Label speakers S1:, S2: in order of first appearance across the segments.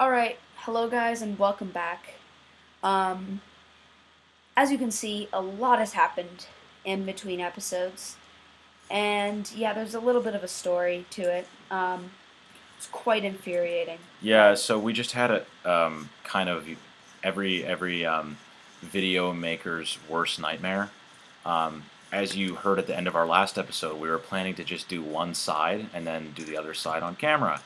S1: Alright, hello guys and welcome back. Um, as you can see, a lot has happened in between episodes. And yeah, there's a little bit of a story to it. It's quite infuriating,
S2: Yeah,
S1: but
S2: so we just had a kind of every video maker's worst nightmare. As you heard at the end of our last episode, we were planning to just do one side and then do the other side on camera.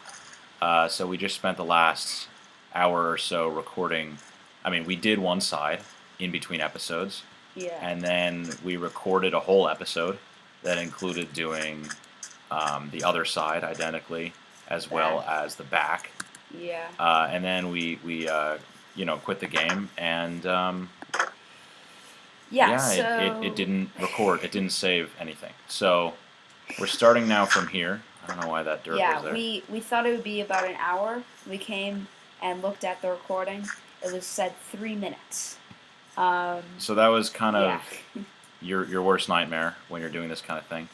S2: So we just spent the last hour or so recording. I mean, we did one side in between episodes,
S1: yeah,
S2: and then we recorded a whole episode that included doing the other side identically, as well
S1: back.
S2: as the back.
S1: Yeah.
S2: And then we quit the game, and
S1: Yeah,
S2: yeah, it
S1: so
S2: didn't record, it didn't save anything. So we're starting now from here. I don't know why that dirt was
S1: yeah,
S2: there.
S1: we thought it would be about an hour. We came and looked at the recording. It was said 3 minutes. Um,
S2: So that was kind
S1: yeah.
S2: of your worst nightmare when you're doing this kind of thing.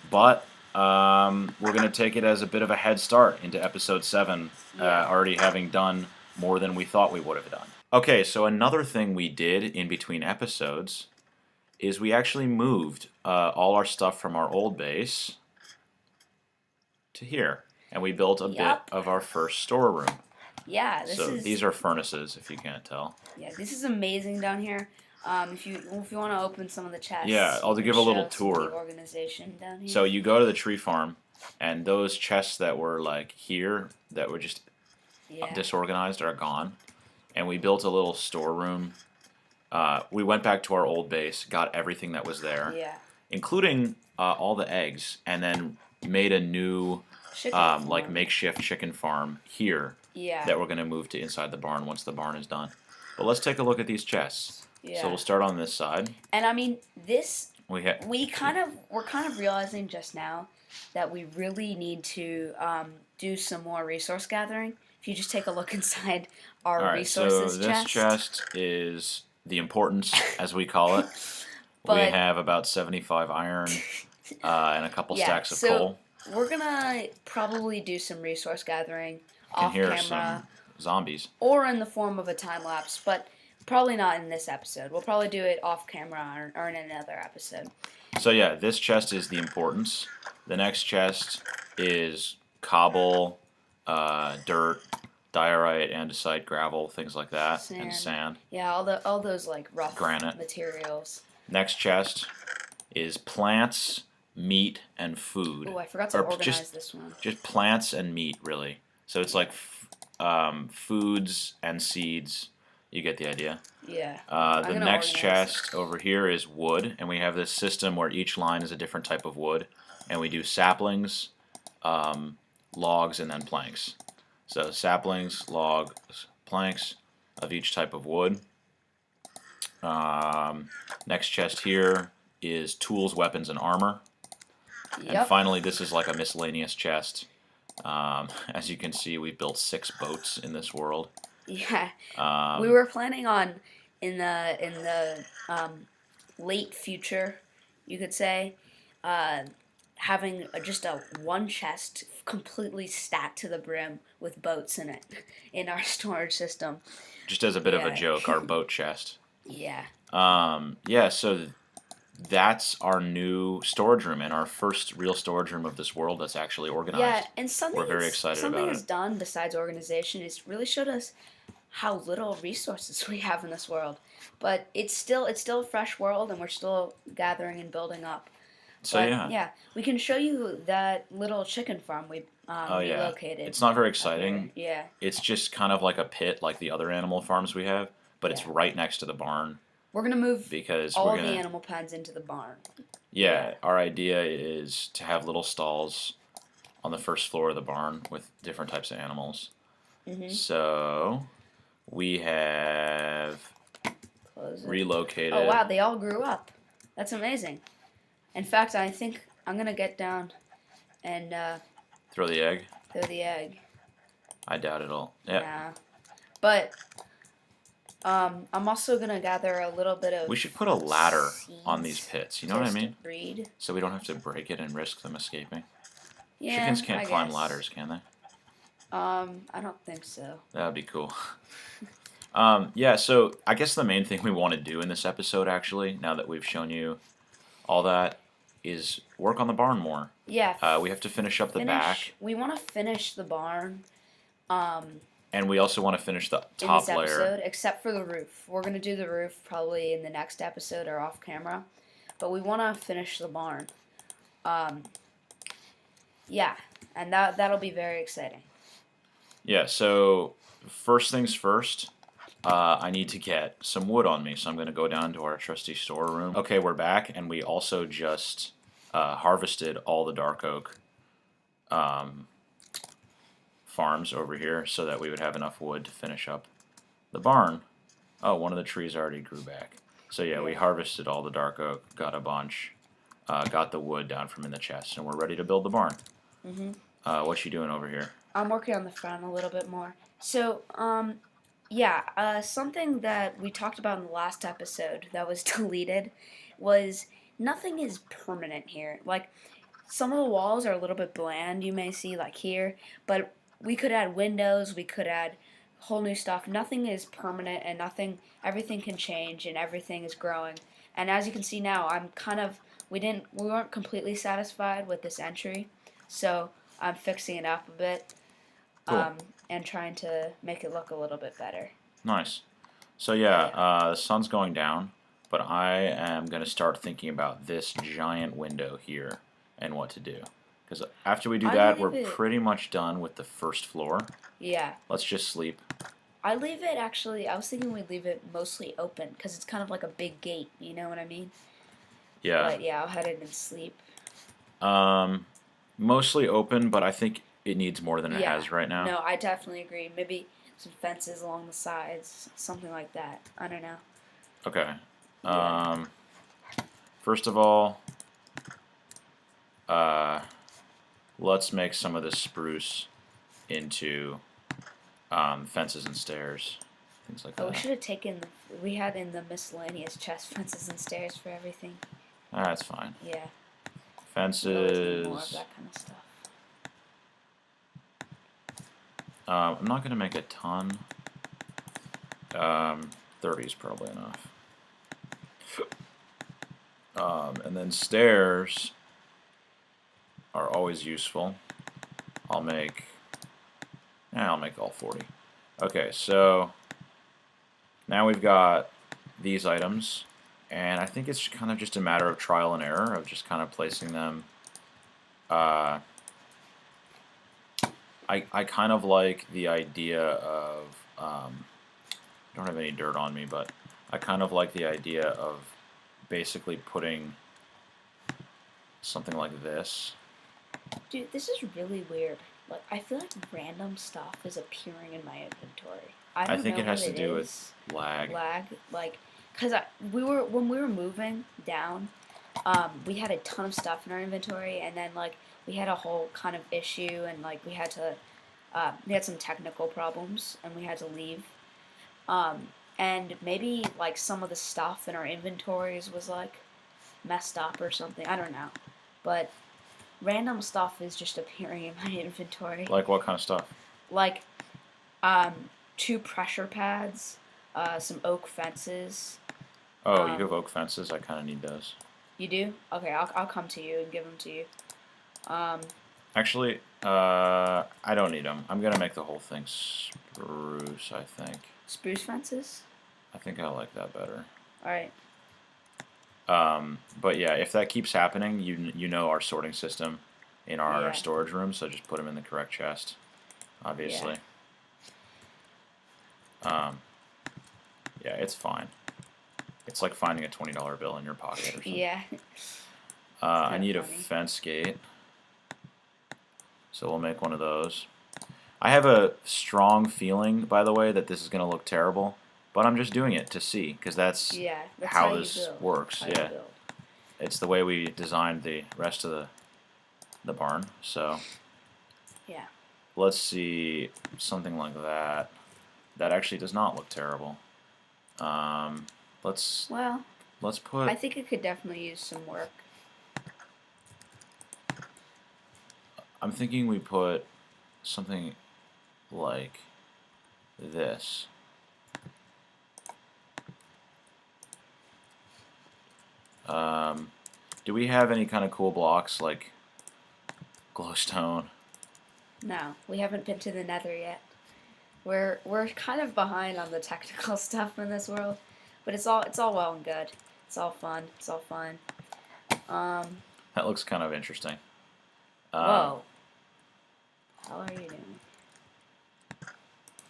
S2: But we're going to take it as a bit of a head start into episode 7,
S1: Yeah.
S2: already having done more than we thought we would have done. Okay, so another thing we did in between episodes is we actually moved all our stuff from our old base to here. And we built a bit
S1: Yup.
S2: of our first storeroom.
S1: Yeah, this
S2: So
S1: is
S2: these are furnaces, if you can't tell.
S1: Yeah, this is amazing down here. If you want to open some of the chests,
S2: Yeah, I'll
S1: you can
S2: give a little
S1: show some of
S2: tour.
S1: the organization down here.
S2: So you go to the tree farm, and those chests that were like here, that were just
S1: Yeah,
S2: disorganized, are gone. And we built a little storeroom. We went back to our old base, got everything that was there,
S1: yeah.
S2: including all the eggs, and then made a new
S1: Chicken
S2: like
S1: farm.
S2: makeshift chicken farm here
S1: Yeah,
S2: that we're going to move to inside the barn once the barn is done. But let's take a look at these chests.
S1: yeah.
S2: So we'll start on this side.
S1: And I mean, this
S2: We're
S1: we're kind of realizing just now that we really need to do some more resource gathering. If you just take a look inside our
S2: All right. So
S1: resources
S2: this chest is the importance, as we call it. We
S1: But-
S2: have about 75 iron and a couple
S1: Yeah,
S2: stacks of
S1: so
S2: coal.
S1: we're gonna probably do some resource gathering
S2: You can
S1: off
S2: hear
S1: camera.
S2: some zombies.
S1: Or in the form of a time lapse, but probably not in this episode. We'll probably do it off camera or in another episode.
S2: So yeah, this chest is the importance. The next chest is cobble, dirt, diorite, andesite, gravel, things like that, and sand.
S1: Yeah, all those like rough
S2: Granite.
S1: materials.
S2: Next chest is plants, meat, and food.
S1: Oh, I forgot to
S2: Or
S1: organize this one.
S2: Just plants and meat, really. So it's like foods and seeds. You get the idea.
S1: Yeah.
S2: The
S1: gonna
S2: next
S1: organize
S2: chest over here is wood, and we have this system where each line is a different type of wood, and we do saplings, logs, and then planks. So saplings, logs, planks of each type of wood. Next chest here is tools, weapons, and armor. And
S1: Yep.
S2: finally, this is like a miscellaneous chest. As you can see, we built 6 boats in this world.
S1: Yeah.
S2: Um,
S1: We were planning on in the late future, you could say, having just a one chest completely stacked to the brim with boats in it in our storage system.
S2: just as a bit of a
S1: Yeah.
S2: joke, our boat chest.
S1: Yeah.
S2: Yeah, so that's our new storage room and our first real storage room of this world that's actually organized.
S1: Yeah, and something
S2: We're very
S1: it's-
S2: excited
S1: something
S2: about
S1: it's
S2: it.
S1: done besides organization is really showed us how little resources we have in this world. But it's still a fresh world, and we're still gathering and building up.
S2: So
S1: But,
S2: yeah.
S1: we can show you that little chicken farm we
S2: Oh yeah.
S1: relocated.
S2: It's not very
S1: up
S2: exciting.
S1: here. Yeah,
S2: It's just kind of like a pit like the other animal farms we have, but it's
S1: Yeah.
S2: right next to the barn
S1: we're gonna move
S2: because
S1: all
S2: we're
S1: the
S2: gonna.
S1: animal pens into the barn.
S2: Yeah,
S1: Yeah.
S2: our idea is to have little stalls on the first floor of the barn with different types of animals.
S1: Mhm.
S2: So we have
S1: Close it.
S2: relocated.
S1: Oh wow, they all grew up. That's amazing. In fact, I think I'm gonna get down and
S2: Throw the egg.
S1: throw the egg.
S2: I doubt it'll. Yeah.
S1: Yeah. But I'm also gonna gather a little bit of.
S2: We should put a ladder on
S1: seeds
S2: these pits. You know what I
S1: just to
S2: mean?
S1: breed.
S2: So we don't have to break it and risk them escaping.
S1: Yeah,
S2: Chickens can't
S1: I
S2: climb
S1: guess.
S2: ladders, can they?
S1: I don't think so.
S2: That'd be cool. Yeah, so I guess the main thing we want to do in this episode, actually, now that we've shown you all that, is work on the barn more.
S1: Yeah,
S2: We have to finish up the back,
S1: We want to finish the barn. Um,
S2: and we also want to finish the
S1: in this
S2: top layer.
S1: episode, except for the roof. We're gonna do the roof probably in the next episode or off camera, but we want to finish the barn. Um, yeah, and that'll be very exciting.
S2: Yeah, so first things first, I need to get some wood on me, so I'm going to go down to our trusty storeroom. Okay, we're back, and we also just harvested all the dark oak farms over here so that we would have enough wood to finish up the barn. Oh, one of the trees already grew back. So yeah, we harvested all the dark oak, got a bunch, got the wood down from in the chest, and we're ready to build the barn. What you doing over here?
S1: I'm working on the front a little bit more. So, yeah, something that we talked about in the last episode that was deleted was nothing is permanent here. Like, some of the walls are a little bit bland, you may see, like here, but we could add windows, we could add whole new stuff. Nothing is permanent and everything can change and everything is growing. And as you can see now, we weren't completely satisfied with this entry, so I'm fixing it up a bit.
S2: Cool.
S1: And trying to make it look a little bit better.
S2: Nice. So yeah, the sun's going down, but I am going to start thinking about this giant window here and what to do. Because after we do that, we're pretty much done with the first floor.
S1: Yeah.
S2: Let's just sleep.
S1: I was thinking we'd leave it mostly open, because it's kind of like a big gate, you know what I mean?
S2: Yeah.
S1: But yeah, I'll head in and sleep.
S2: Mostly open, but I think it needs more than it has right now.
S1: No, I definitely agree. Maybe some fences along the sides, something like that. I don't know.
S2: Okay.
S1: Yeah.
S2: First of all, let's make some of this spruce into fences and stairs, things like that.
S1: Oh, we should have we had in the miscellaneous chest fences and stairs for everything.
S2: That's fine.
S1: Yeah.
S2: Fences.
S1: More of that kind of stuff.
S2: I'm not going to make a ton. 30 is probably enough. And then stairs are always useful. I'll make all 40. Okay, so now we've got these items, and I think it's kind of just a matter of trial and error of just kind of placing them. I kind of like the idea of, I don't have any dirt on me, but I kind of like the idea of basically putting something like this.
S1: Dude, this is really weird. Like, I feel like random stuff is appearing in my inventory.
S2: I think it has to do with lag.
S1: Like, because when we were moving down, we had a ton of stuff in our inventory, and then, like, we had a whole kind of issue, and, like, we had some technical problems, and we had to leave. And maybe, like, some of the stuff in our inventories was, like, messed up or something. I don't know. But random stuff is just appearing in my inventory.
S2: Like what kind of stuff?
S1: Like, 2 pressure pads, some oak fences.
S2: Oh, you have oak fences? I kind of need those.
S1: You do? Okay, I'll come to you and give them to you.
S2: Actually, I don't need them. I'm going to make the whole thing spruce, I think.
S1: Spruce fences?
S2: I think I like that better.
S1: Alright.
S2: But yeah, if that keeps happening, you know our sorting system in our storage room, so just put them in the correct chest, obviously. Yeah, it's fine. It's like finding a $20 bill in your pocket or something.
S1: Yeah.
S2: I need a fence gate, so we'll make one of those. I have a strong feeling, by the way, that this is going to look terrible, but I'm just doing it to see, because that's how this works. Yeah, it's the way we designed the rest of the barn. So
S1: yeah,
S2: let's see something like that. That actually does not look terrible. Let's put.
S1: I think it could definitely use some work.
S2: I'm thinking we put something like this. Do we have any kind of cool blocks like glowstone?
S1: No, we haven't been to the Nether yet. We're kind of behind on the technical stuff in this world, but it's all well and good. It's all fun. It's all fun. Um,
S2: That looks kind of interesting.
S1: Whoa. How are you doing?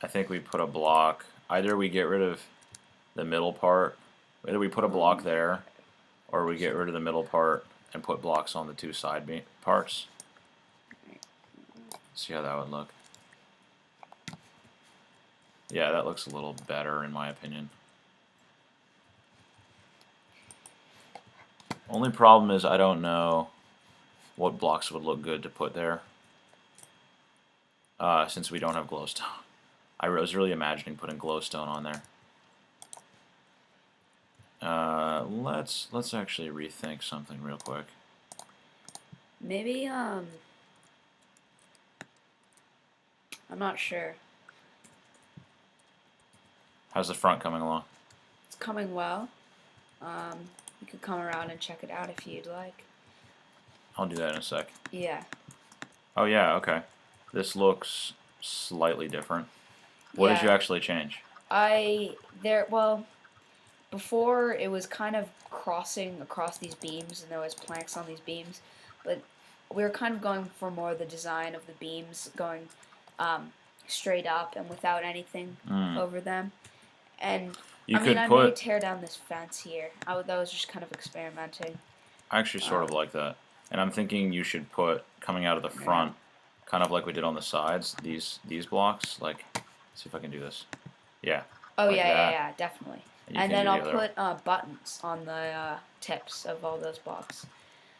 S2: I think we put a block. Either we get rid of the middle part, either we put a block there, or we get rid of the middle part and put blocks on the two side parts. See how that would look. Yeah, that looks a little better in my opinion. Only problem is I don't know what blocks would look good to put there, since we don't have glowstone. I was really imagining putting glowstone on there. Let's actually rethink something real quick.
S1: Maybe I'm not sure.
S2: How's the front coming along?
S1: It's coming well. You could come around and check it out if you'd like.
S2: I'll do that in a sec.
S1: Yeah.
S2: Oh yeah, okay. This looks slightly different. What did you actually change?
S1: Well, before it was kind of crossing across these beams and there was planks on these beams, but we were kind of going for more the design of the beams going straight up and without anything over them. And I may tear down this fence here. That was just kind of experimenting.
S2: I actually sort of like that. And I'm thinking you should put, coming out of the front, kind of like we did on the sides, these blocks, like, let's see if I can do this. Yeah.
S1: Oh,
S2: like
S1: yeah, definitely. And then I'll
S2: other
S1: put buttons on the tips of all those blocks.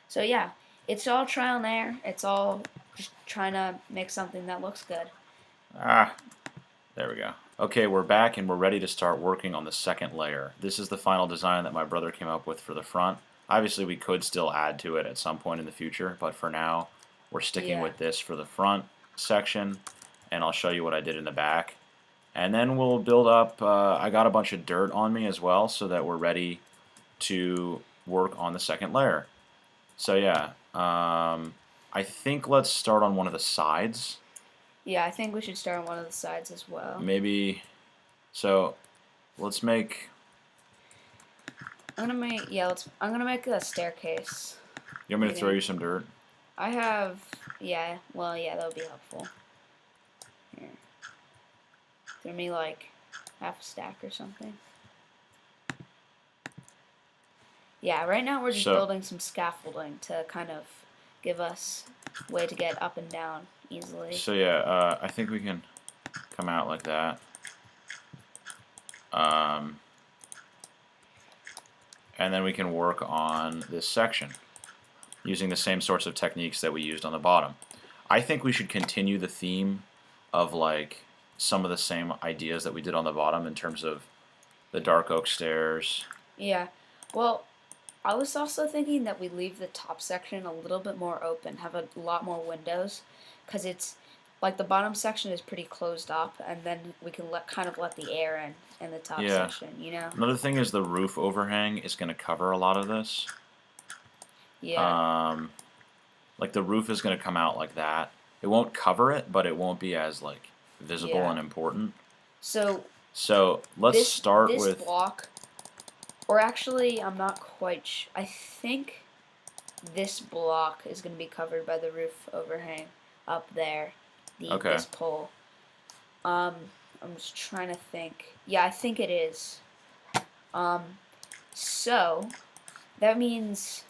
S1: So yeah, it's all trial and error. It's all just trying to make something that looks good.
S2: There we go. Okay, we're back and we're ready to start working on the second layer. This is the final design that my brother came up with for the front. Obviously, we could still add to it at some point in the future, but for now, we're sticking with this for the front section, and I'll show you what I did in the back. And then we'll build up, I got a bunch of dirt on me as well, so that we're ready to work on the second layer. So yeah, I think let's start on one of the sides.
S1: Yeah, I think we should start on one of the sides as well.
S2: Maybe, so let's make...
S1: I'm gonna make a staircase.
S2: You want me to throw you some dirt?
S1: I have, yeah, that would be helpful. Here. Throw me like half a stack or something. Yeah, right now we're just building some scaffolding to kind of give us a way to get up and down easily.
S2: So yeah, I think we can come out like that. And then we can work on this section using the same sorts of techniques that we used on the bottom. I think we should continue the theme of like some of the same ideas that we did on the bottom in terms of the dark oak stairs.
S1: Yeah, well, I was also thinking that we leave the top section a little bit more open, have a lot more windows, because it's like the bottom section is pretty closed up, and then we can kind of let the air in the top section, you know?
S2: Another thing is the roof overhang is going to cover a lot of this.
S1: Yeah.
S2: Like the roof is going to come out like that. It won't cover it, but it won't be as like visible and important.
S1: So
S2: let's start with
S1: this block, or actually, I'm not quite I think this block is going to be covered by the roof overhang up there. This pole. I'm just trying to think. Yeah, I think it is. So that means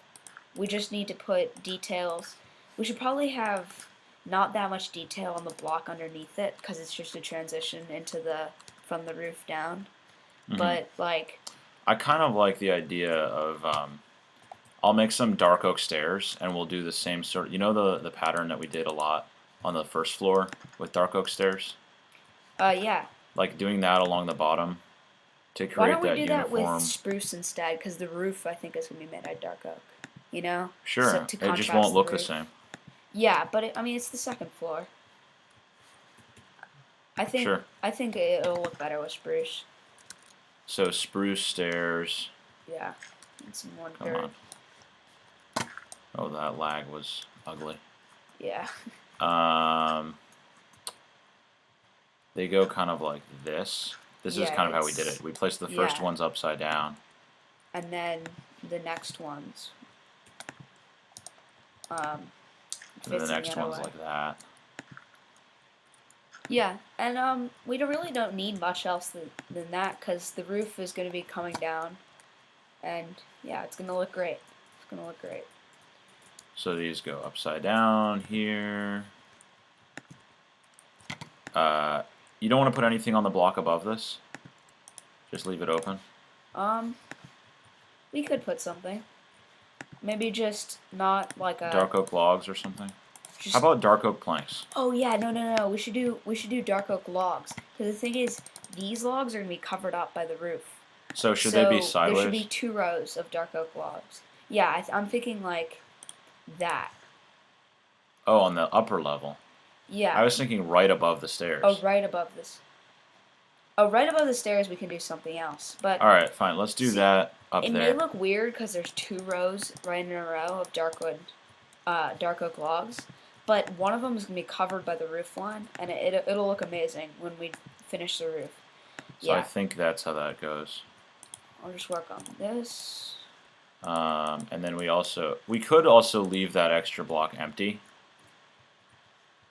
S1: we just need to put details. We should probably have not that much detail on the block underneath it, because it's just a transition into from the roof down. But like,
S2: I kind of like the idea of I'll make some dark oak stairs, and we'll do the same sort of, you know, the pattern that we did a lot on the first floor with dark oak stairs?
S1: Yeah.
S2: Like doing that along the bottom to create
S1: Why don't we
S2: that
S1: do
S2: uniform.
S1: that with spruce instead? Because the roof, I think, is going to be made out of dark oak. You know?
S2: Sure.
S1: So,
S2: it just won't look the same.
S1: Yeah, but I mean, it's the second floor. I think
S2: Sure.
S1: I think it'll look better with spruce.
S2: So spruce stairs.
S1: Yeah, and some more
S2: Come
S1: dirt.
S2: on. Oh, that lag was ugly.
S1: Yeah.
S2: They go kind of like this. This is
S1: Yeah,
S2: kind of how we did
S1: it's-
S2: it. We placed the first
S1: yeah.
S2: ones upside down.
S1: And then the next ones.
S2: And then the
S1: Facing
S2: next
S1: the other
S2: one's
S1: way.
S2: like that.
S1: Yeah, and we really don't need much else than that because the roof is going to be coming down, and yeah, it's going to look great. It's going to look great.
S2: So these go upside down here. You don't want to put anything on the block above this. Just leave it open.
S1: We could put something. Maybe just not like a.
S2: Dark oak logs or something.
S1: Just,
S2: How about dark oak planks?
S1: Oh yeah, no. We should do dark oak logs. Because the thing is, these logs are gonna be covered up by the roof.
S2: So should they be
S1: There
S2: sideways?
S1: should be 2 rows of dark oak logs. Yeah, I'm thinking like that.
S2: Oh, on the upper level.
S1: Yeah.
S2: I was thinking right above the stairs.
S1: Oh, right above this. Oh, right above the stairs, we can do something else. But
S2: All right, fine. Let's do
S1: See,
S2: that up
S1: it
S2: there.
S1: may look weird because there's 2 rows right in a row of dark oak logs. But one of them is gonna be covered by the roof line, and it'll look amazing when we finish the roof.
S2: So I
S1: Yeah,
S2: think that's how that goes.
S1: I'll just work on this.
S2: And then we could also leave that extra block empty.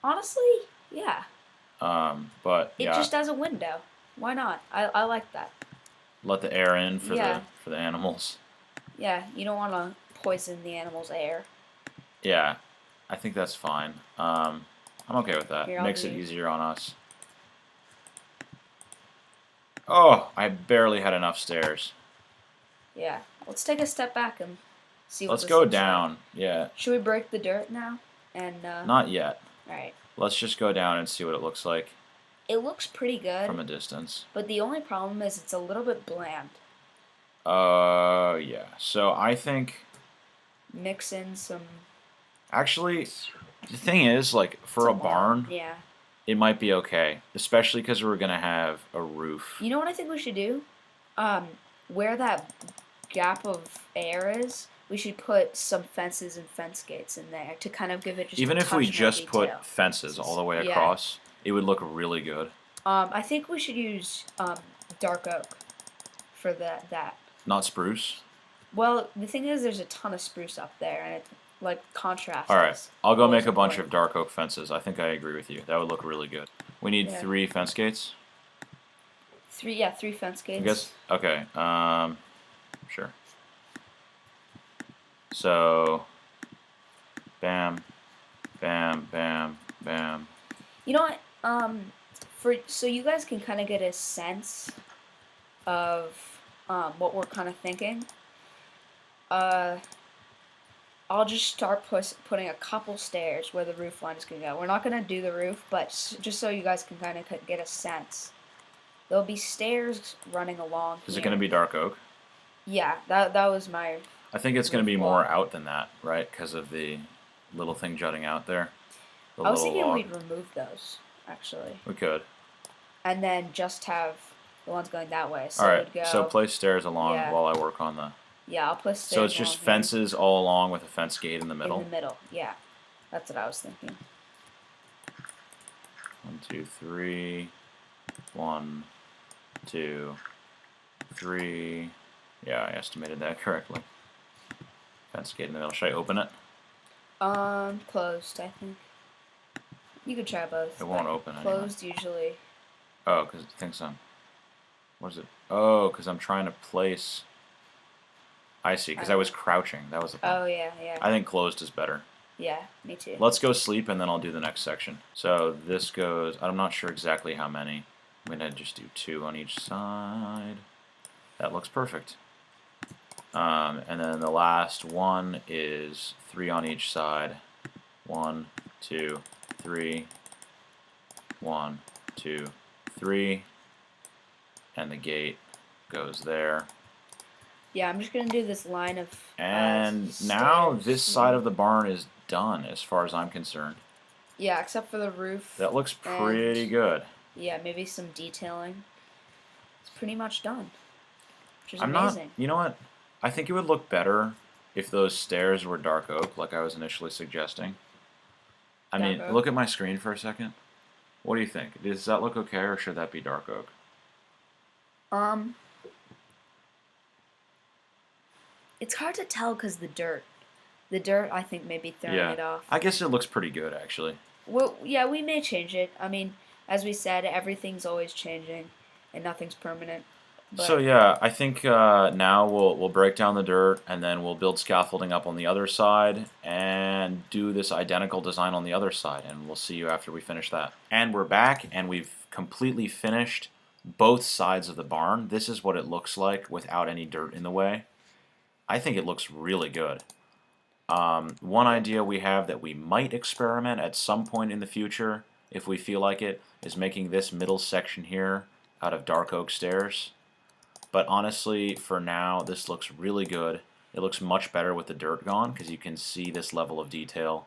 S1: Honestly, yeah.
S2: But
S1: It
S2: yeah,
S1: just has a window. Why not? I like that.
S2: let the air in for
S1: Yeah.
S2: the animals.
S1: Yeah, you don't want to poison the animal's air.
S2: Yeah, I think that's fine. I'm okay with that.
S1: Here, I'll
S2: Makes it
S1: do-
S2: easier on us. Oh, I barely had enough stairs.
S1: Yeah. Let's take a step back and see what
S2: Let's
S1: this
S2: go
S1: looks like.
S2: down. Yeah,
S1: Should we break the dirt now? And
S2: not yet.
S1: alright.
S2: Let's just go down and see what it looks like
S1: It looks pretty good,
S2: from a distance.
S1: but the only problem is it's a little bit bland.
S2: Yeah. So I think
S1: Mix in some
S2: actually the thing is like for a
S1: some
S2: barn,
S1: Yeah.
S2: it might be okay, especially because we're gonna have a roof.
S1: You know what I think we should do? Where that gap of air is, we should put some fences and fence gates in there to kind of give it just
S2: Even
S1: a
S2: if we
S1: touch more
S2: just
S1: detail.
S2: put fences all the way
S1: Yeah.
S2: across, it would look really good.
S1: I think we should use dark oak for that.
S2: Not spruce.
S1: Well, the thing is, there's a ton of spruce up there, and it like contrasts.
S2: All right,
S1: is
S2: I'll go
S1: always
S2: make a bunch of
S1: important.
S2: dark oak fences. I think I agree with you. That would look really good. We need
S1: Yeah.
S2: 3 fence gates.
S1: 3 fence gates.
S2: I guess. Okay. Sure. So, bam, bam, bam, bam.
S1: You know what? So you guys can kind of get a sense of what we're kind of thinking. I'll just start putting a couple stairs where the roof line is gonna go. We're not gonna do the roof, but just so you guys can kind of get a sense. There'll be stairs running along.
S2: Is it
S1: here.
S2: going to be dark oak?
S1: Yeah, that was my.
S2: I think it's going to be
S1: Roof
S2: more
S1: wall.
S2: out than that, right? Because of the little thing jutting out there. The
S1: I was
S2: little
S1: thinking
S2: log.
S1: we'd remove those actually,
S2: We could.
S1: and then just have the ones going that way. So
S2: All
S1: it
S2: right.
S1: would go.
S2: So place stairs along
S1: Yeah.
S2: while I work on the.
S1: Yeah, I'll put stairs.
S2: So it's just
S1: along here.
S2: fences all along with a fence gate in the middle.
S1: In the middle, yeah. That's what I was thinking.
S2: 1, 2, 3. 1, 2, 3. Yeah, I estimated that correctly. Fence gate in the middle. Should I open it?
S1: Closed, I think. You could try both.
S2: It won't
S1: but
S2: open anyway.
S1: Closed usually.
S2: Oh, because it thinks I'm. What is it? Oh, because I'm trying to place. I see. Because I was crouching. That was the problem.
S1: Oh yeah, yeah,
S2: I think closed is better.
S1: yeah. Me too.
S2: Let's go sleep and then I'll do the next section. So this goes. I'm not sure exactly how many. I'm gonna just do 2 on each side. That looks perfect. And then the last one is 3 on each side. 1, 2, 3. 1, 2, 3. And the gate goes there.
S1: Yeah, I'm just gonna do this line of.
S2: And now
S1: stairs.
S2: this side of the barn is done as far as I'm concerned.
S1: Yeah, except for the roof.
S2: That looks pretty good.
S1: Yeah, maybe some detailing. It's pretty much done, which is
S2: I'm not.
S1: amazing.
S2: You know what? I think it would look better if those stairs were dark oak, like I was initially suggesting. I
S1: Dark
S2: mean,
S1: oak.
S2: look at my screen for a second. What do you think? Does that look okay, or should that be dark oak?
S1: Um, it's hard to tell because the dirt. The dirt, I think, may be throwing
S2: Yeah,
S1: it off.
S2: I guess it looks pretty good actually.
S1: Well, yeah, we may change it. I mean, as we said, everything's always changing, and nothing's permanent.
S2: So
S1: But
S2: yeah, I think now we'll break down the dirt, and then we'll build scaffolding up on the other side, and do this identical design on the other side, and we'll see you after we finish that. And we're back, and we've completely finished both sides of the barn. This is what it looks like without any dirt in the way. I think it looks really good. One idea we have that we might experiment at some point in the future, if we feel like it, is making this middle section here out of dark oak stairs. But honestly, for now, this looks really good. It looks much better with the dirt gone because you can see this level of detail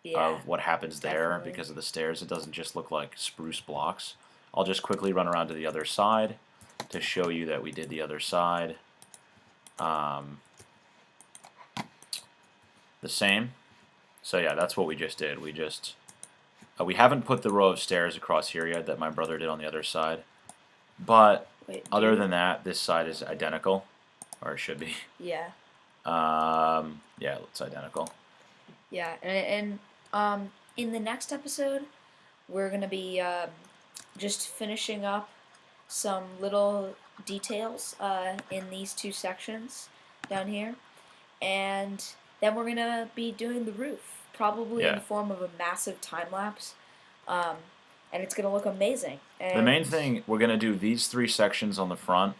S1: yeah,
S2: of what happens there
S1: definitely.
S2: because of the stairs. It doesn't just look like spruce blocks. I'll just quickly run around to the other side to show you that we did the other side. The same. So yeah, that's what we just did. We haven't put the row of stairs across here yet that my brother did on the other side. But
S1: Wait,
S2: other
S1: dude.
S2: than that, this side is identical, or it should be.
S1: Yeah,
S2: Yeah, it's identical.
S1: yeah, and in the next episode, we're gonna be just finishing up some little details in these two sections down here, and then we're gonna be doing the roof, probably in
S2: Yeah.
S1: the form of a massive time lapse, um, and it's gonna look amazing.
S2: The main
S1: And
S2: thing, we're gonna do these three sections on the front,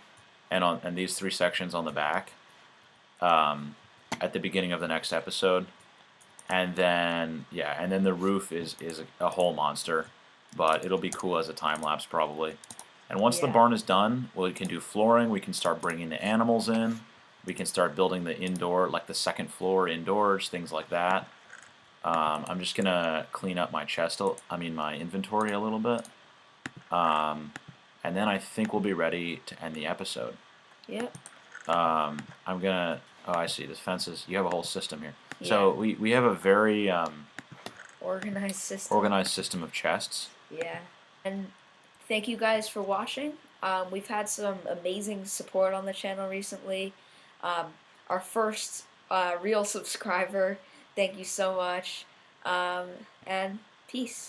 S2: and these three sections on the back, um, at the beginning of the next episode, and then yeah, and then the roof is a whole monster, but it'll be cool as a time lapse probably. And once the
S1: yeah,
S2: barn is done, we can do flooring. We can start bringing the animals in. We can start building the indoor, like the second floor indoors, things like that. I'm just gonna clean up my my inventory a little bit, and then I think we'll be ready to end the episode.
S1: yep,
S2: I'm gonna. Oh, I see. The fences. You have a whole system here.
S1: yeah,
S2: So we have a very
S1: organized system.
S2: organized system of chests.
S1: Yeah. And thank you guys for watching. We've had some amazing support on the channel recently. Um, our first real subscriber. Thank you so much. And peace.